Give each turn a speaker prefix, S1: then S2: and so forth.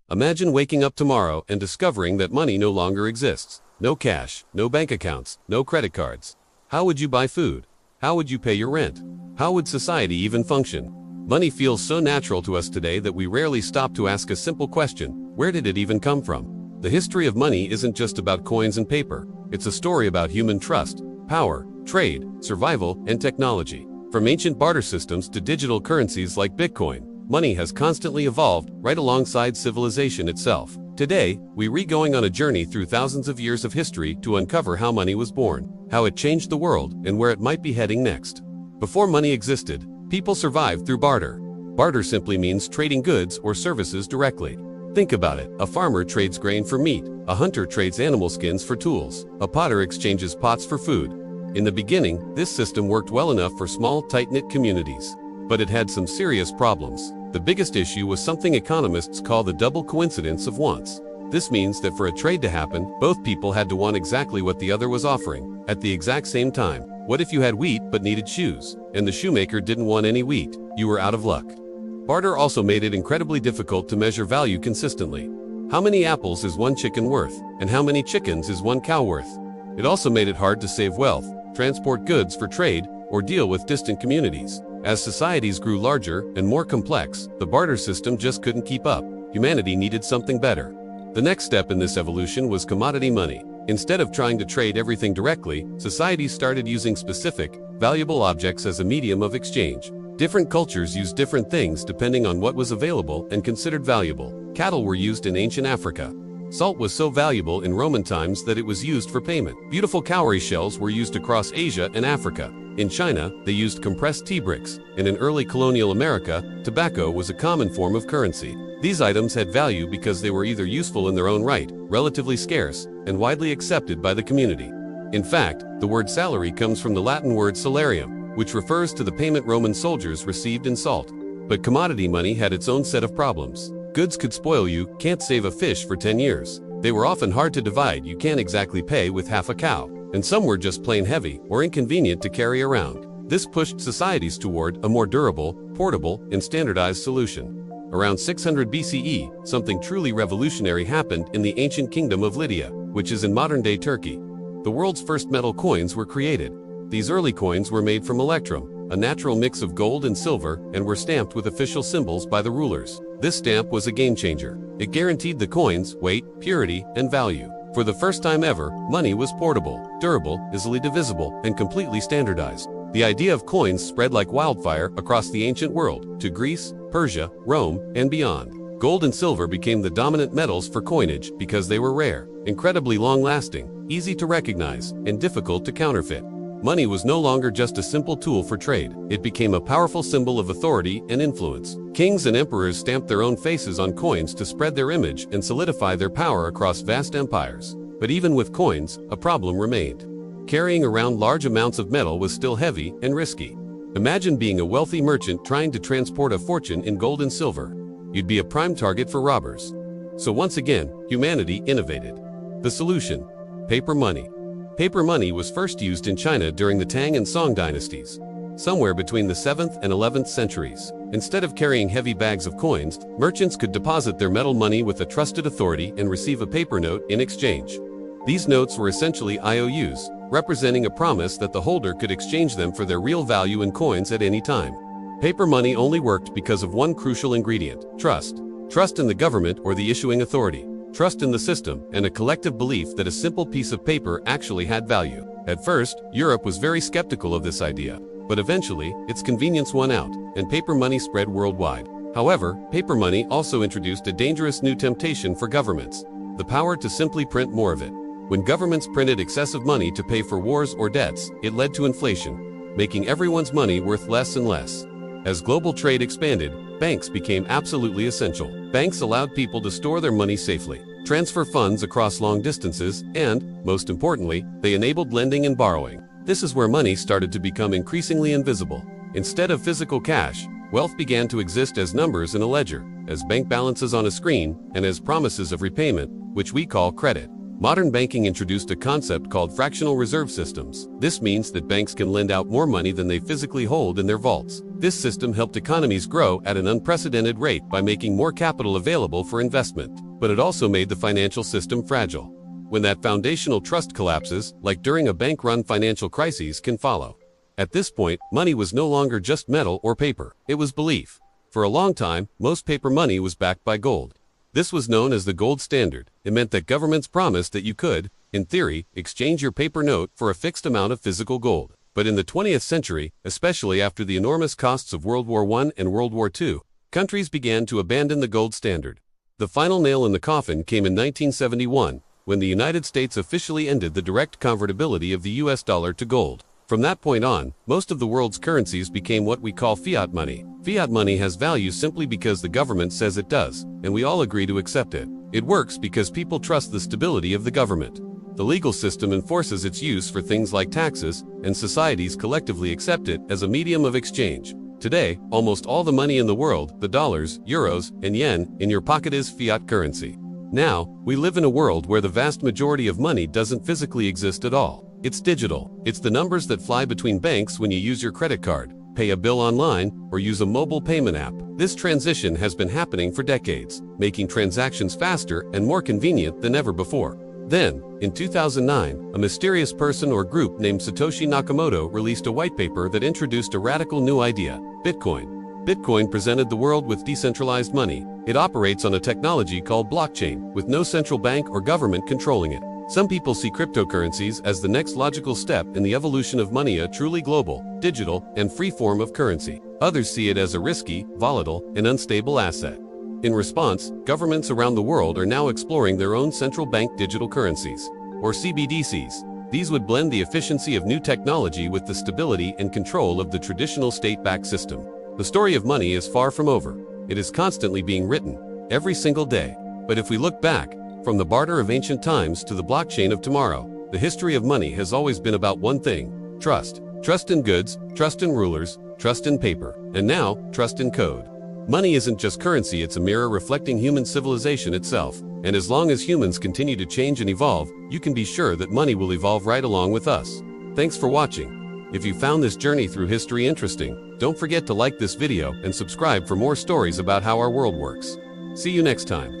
S1: Imagine waking up tomorrow and discovering that money no longer exists. No cash, no bank accounts, no credit cards. How would you buy food? How would you pay your rent? How would society even function? Money feels so natural to us today that we rarely stop to ask a simple question: where did it even come from? The history of money isn't just about coins and paper. It's a story about human trust, power, trade, survival, and technology. From ancient barter systems to digital currencies like Bitcoin, money has constantly evolved right alongside civilization itself. Today, we're going on a journey through thousands of years of history to uncover how money was born, how it changed the world, and where it might be heading next. Before money existed, people survived through barter. Barter simply means trading goods or services directly. Think about it: a farmer trades grain for meat, a hunter trades animal skins for tools, a potter exchanges pots for food. In the beginning, this system worked well enough for small, tight-knit communities. But it had some serious problems. The biggest issue was something economists call the double coincidence of wants. This means that for a trade to happen, both people had to want exactly what the other was offering, at the exact same time. What if you had wheat but needed shoes, and the shoemaker didn't want any wheat? You were out of luck. Barter also made it incredibly difficult to measure value consistently. How many apples is one chicken worth, and how many chickens is one cow worth? It also made it hard to save wealth, transport goods for trade, or deal with distant communities. As societies grew larger and more complex, the barter system just couldn't keep up. Humanity needed something better. The next step in this evolution was commodity money. Instead of trying to trade everything directly, societies started using specific, valuable objects as a medium of exchange. Different cultures used different things depending on what was available and considered valuable. Cattle were used in ancient Africa. Salt was so valuable in Roman times that it was used for payment. Beautiful cowrie shells were used across Asia and Africa. In China, they used compressed tea bricks, and in early colonial America, tobacco was a common form of currency. These items had value because they were either useful in their own right, relatively scarce, and widely accepted by the community. In fact, the word salary comes from the Latin word salarium, which refers to the payment Roman soldiers received in salt. But commodity money had its own set of problems. Goods could spoil. You can't save a fish for 10 years. They were often hard to divide. You can't exactly pay with half a cow. And some were just plain heavy or inconvenient to carry around. This pushed societies toward a more durable, portable, and standardized solution. Around 600 BCE, something truly revolutionary happened in the ancient kingdom of Lydia, which is in modern-day Turkey. The world's first metal coins were created. These early coins were made from electrum, a natural mix of gold and silver, and were stamped with official symbols by the rulers. This stamp was a game-changer. It guaranteed the coin's weight, purity, and value. For the first time ever, money was portable, durable, easily divisible, and completely standardized. The idea of coins spread like wildfire across the ancient world, to Greece, Persia, Rome, and beyond. Gold and silver became the dominant metals for coinage because they were rare, incredibly long-lasting, easy to recognize, and difficult to counterfeit. Money was no longer just a simple tool for trade. It became a powerful symbol of authority and influence. Kings and emperors stamped their own faces on coins to spread their image and solidify their power across vast empires. But even with coins, a problem remained. Carrying around large amounts of metal was still heavy and risky. Imagine being a wealthy merchant trying to transport a fortune in gold and silver. You'd be a prime target for robbers. So once again, humanity innovated. The solution: paper money. Paper money was first used in China during the Tang and Song dynasties, somewhere between the 7th and 11th centuries. Instead of carrying heavy bags of coins, merchants could deposit their metal money with a trusted authority and receive a paper note in exchange. These notes were essentially IOUs, representing a promise that the holder could exchange them for their real value in coins at any time. Paper money only worked because of one crucial ingredient: trust. Trust in the government or the issuing authority. Trust in the system, and a collective belief that a simple piece of paper actually had value. At first, Europe was very skeptical of this idea, but eventually, its convenience won out, and paper money spread worldwide. However, paper money also introduced a dangerous new temptation for governments: the power to simply print more of it. When governments printed excessive money to pay for wars or debts, it led to inflation, making everyone's money worth less and less. As global trade expanded, banks became absolutely essential. Banks allowed people to store their money safely, transfer funds across long distances, and, most importantly, they enabled lending and borrowing. This is where money started to become increasingly invisible. Instead of physical cash, wealth began to exist as numbers in a ledger, as bank balances on a screen, and as promises of repayment, which we call credit. Modern banking introduced a concept called fractional reserve systems. This means that banks can lend out more money than they physically hold in their vaults. This system helped economies grow at an unprecedented rate by making more capital available for investment, but it also made the financial system fragile. When that foundational trust collapses, like during a bank-run financial crisis, can follow. At this point, money was no longer just metal or paper, it was belief. For a long time, most paper money was backed by gold. This was known as the gold standard. It meant that governments promised that you could, in theory, exchange your paper note for a fixed amount of physical gold. But in the 20th century, especially after the enormous costs of World War I and World War II, countries began to abandon the gold standard. The final nail in the coffin came in 1971, when the United States officially ended the direct convertibility of the US dollar to gold. From that point on, most of the world's currencies became what we call fiat money. Fiat money has value simply because the government says it does, and we all agree to accept it. It works because people trust the stability of the government. The legal system enforces its use for things like taxes, and societies collectively accept it as a medium of exchange. Today, almost all the money in the world, the dollars, euros, and yen, in your pocket is fiat currency. Now, we live in a world where the vast majority of money doesn't physically exist at all. It's digital. It's the numbers that fly between banks when you use your credit card, pay a bill online, or use a mobile payment app. This transition has been happening for decades, making transactions faster and more convenient than ever before. Then, in 2009, a mysterious person or group named Satoshi Nakamoto released a white paper that introduced a radical new idea, Bitcoin. Bitcoin presented the world with decentralized money. It operates on a technology called blockchain, with no central bank or government controlling it. Some people see cryptocurrencies as the next logical step in the evolution of money, a truly global, digital, and free form of currency. Others see it as a risky, volatile, and unstable asset. In response, governments around the world are now exploring their own central bank digital currencies, or CBDCs. These would blend the efficiency of new technology with the stability and control of the traditional state-backed system. The story of money is far from over. It is constantly being written, every single day. But if we look back, from the barter of ancient times to the blockchain of tomorrow, the history of money has always been about one thing: trust. Trust in goods, trust in rulers, trust in paper, and now, trust in code. Money isn't just currency, it's a mirror reflecting human civilization itself. And as long as humans continue to change and evolve, you can be sure that money will evolve right along with us. Thanks for watching. If you found this journey through history interesting, don't forget to like this video and subscribe for more stories about how our world works. See you next time.